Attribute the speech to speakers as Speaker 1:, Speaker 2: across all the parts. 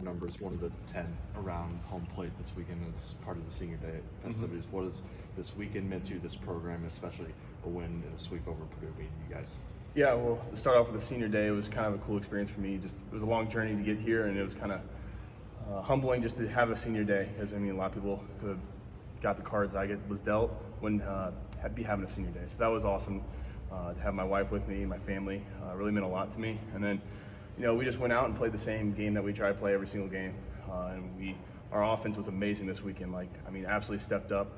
Speaker 1: numbers, one of the 10 around home plate this weekend as part of the senior day festivities. What has this weekend meant to this program, especially a win and a sweep over Purdue beating you guys?
Speaker 2: Yeah, well, to start off with the senior day, it was kind of a cool experience for me. It was a long journey to get here, and it was kind of humbling just to have a senior day, because I mean, a lot of people who have got the cards was dealt wouldn't be having a senior day. So that was awesome to have my wife with me, my family. Really meant a lot to me. And then, we just went out and played the same game that we try to play every single game. And our offense was amazing this weekend. Absolutely stepped up.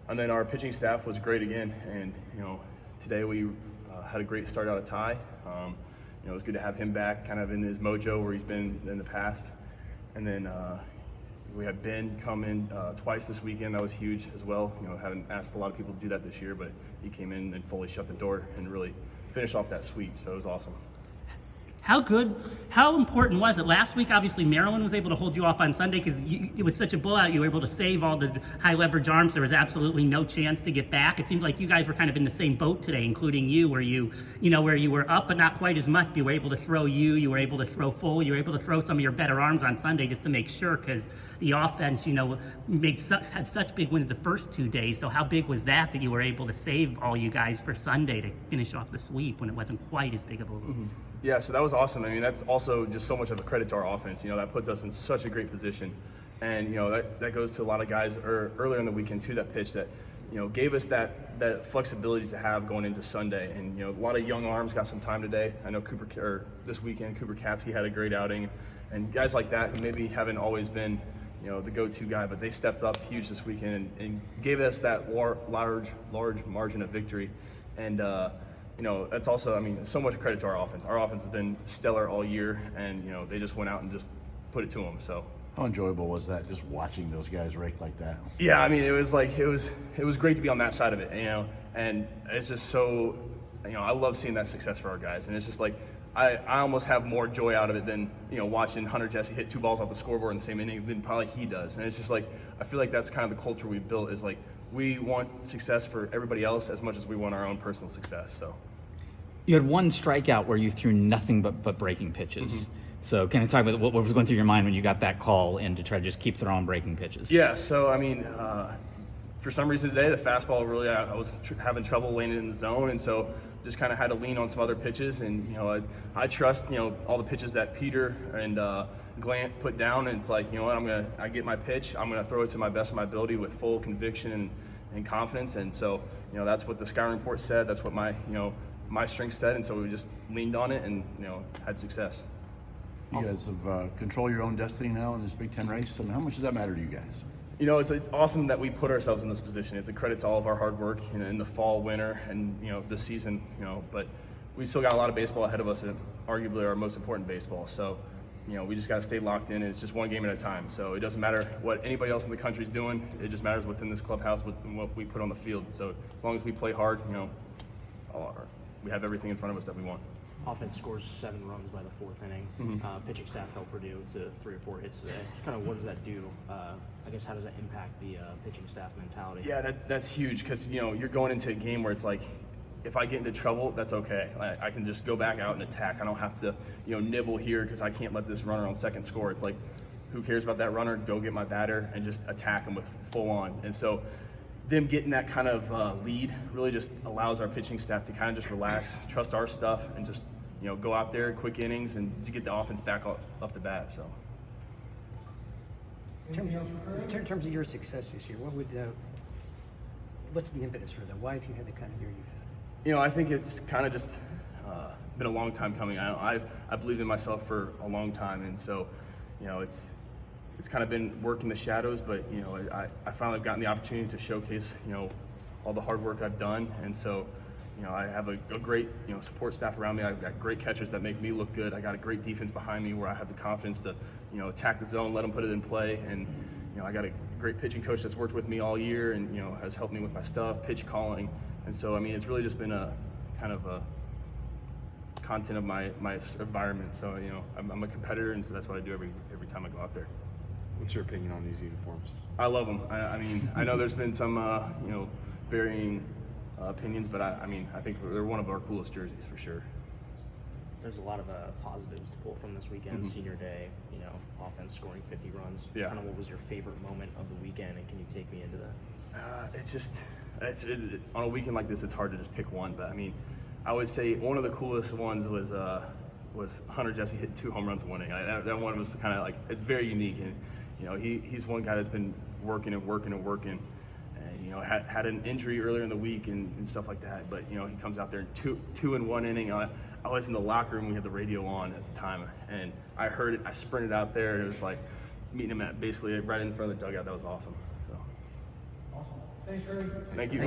Speaker 2: And then our pitching staff was great again. And today we had a great start out of Ty. It was good to have him back, kind of in his mojo where he's been in the past. And then we had Ben come in twice this weekend. That was huge as well. Haven't asked a lot of people to do that this year, but he came in and fully shut the door and really finished off that sweep. So it was awesome.
Speaker 3: How important was it? Last week, obviously, Maryland was able to hold you off on Sunday because it was such a blowout. You were able to save all the high leverage arms. There was absolutely no chance to get back. It seemed like you guys were kind of in the same boat today, including you, where you were up, but not quite as much. You were able to throw you were able to throw full, you were able to throw some of your better arms on Sunday just to make sure, because the offense, had such big wins the first 2 days. So how big was that you were able to save all you guys for Sunday to finish off the sweep when it wasn't quite as big of a lead?
Speaker 2: Mm-hmm. Yeah, so that was awesome. That's also just so much of a credit to our offense. That puts us in such a great position. And, that goes to a lot of guys earlier in the weekend, too, that pitch that, gave us that flexibility to have going into Sunday. And, a lot of young arms got some time today. I know this weekend, Cooper Katsky had a great outing. And guys like that who maybe haven't always been, the go-to guy, but they stepped up huge this weekend and gave us that large margin of victory. And, that's also, so much credit to our offense. Our offense has been stellar all year, and, they just went out and just put it to them. So
Speaker 4: how enjoyable was that, just watching those guys rake like that?
Speaker 2: Yeah, it was great to be on that side of it, and it's just so, I love seeing that success for our guys, and it's just like, I almost have more joy out of it than, watching Hunter Jesse hit 2 balls off the scoreboard in the same inning than probably he does. And it's just like, I feel like that's kind of the culture we've built, is like, we want success for everybody else as much as we want our own personal success. So
Speaker 5: you had one strikeout where you threw nothing but breaking pitches. Mm-hmm. So can you talk about what was going through your mind when you got that call in to try to just keep throwing breaking pitches?
Speaker 2: Yeah, so for some reason today, the fastball really, I was having trouble landing in the zone, and so just kind of had to lean on some other pitches. And, I trust, all the pitches that Peter and Glant put down, and it's like, I get my pitch, I'm going to throw it to my best of my ability with full conviction and confidence. And so, that's what the scouting report said, that's what my strength said, and so we just leaned on it and, had success.
Speaker 4: You guys have control your own destiny now in this Big Ten race. How much does that matter to you guys?
Speaker 2: It's awesome that we put ourselves in this position. It's a credit to all of our hard work in the fall, winter, and this season. But we still got a lot of baseball ahead of us, and arguably our most important baseball. So, we just got to stay locked in. And it's just one game at a time. So it doesn't matter what anybody else in the country is doing. It just matters what's in this clubhouse and what we put on the field. So as long as we play hard, we have everything in front of us that we want.
Speaker 6: Offense scores 7 runs by the 4th inning.
Speaker 2: Mm-hmm.
Speaker 6: Pitching staff helped Purdue to 3 or 4 hits today. Just kind of what does that do? I guess how does that impact the pitching staff mentality?
Speaker 2: Yeah, that's huge, because you're going into a game where it's like, if I get into trouble, that's okay. I can just go back out and attack. I don't have to nibble here because I can't let this runner on second score. It's like, who cares about that runner? Go get my batter and just attack him with full on. And so them getting that kind of lead really just allows our pitching staff to kind of just relax, trust our stuff, and just go out there, quick innings, and to get the offense back up to bat. So,
Speaker 7: in terms of your success this year, what's the impetus for that? Why have you had the kind of year you've had?
Speaker 2: I think it's kind of just been a long time coming. I believed in myself for a long time, and so it's kind of been working the shadows, but I finally have gotten the opportunity to showcase all the hard work I've done. And so I have a great support staff around me. I've got great catchers that make me look good. I got a great defense behind me where I have the confidence to attack the zone, let them put it in play. And I got a great pitching coach that's worked with me all year and has helped me with my stuff, pitch calling. And so it's really just been a kind of a content of my environment. So I'm a competitor, and so that's what I do every time I go out there.
Speaker 1: What's your opinion on these uniforms?
Speaker 2: I love them. I know there's been some varying opinions, but I think they're one of our coolest jerseys for sure.
Speaker 6: there's a lot of positives to pull from this weekend. Senior day, you know, offense scoring 50 runs.
Speaker 2: Yeah.
Speaker 6: Kind of what was your favorite moment of the weekend, and can you take me into that?
Speaker 2: It's just, on a weekend like this, it's hard to just pick one. But I mean, I would say one of the coolest ones was Hunter Jesse hit 2 home runs winning. That one was kind of like, it's very unique, and you know, he's one guy that's been working and working and working. And, you know, had an injury earlier in the week and stuff like that. But you know, he comes out there in two in one inning. I was in the locker room. We had the radio on at the time, and I heard it. I sprinted out there, and it was like meeting him at basically right in front of the dugout. That was awesome. So.
Speaker 7: Awesome. Thanks, Ray.
Speaker 2: Thank you.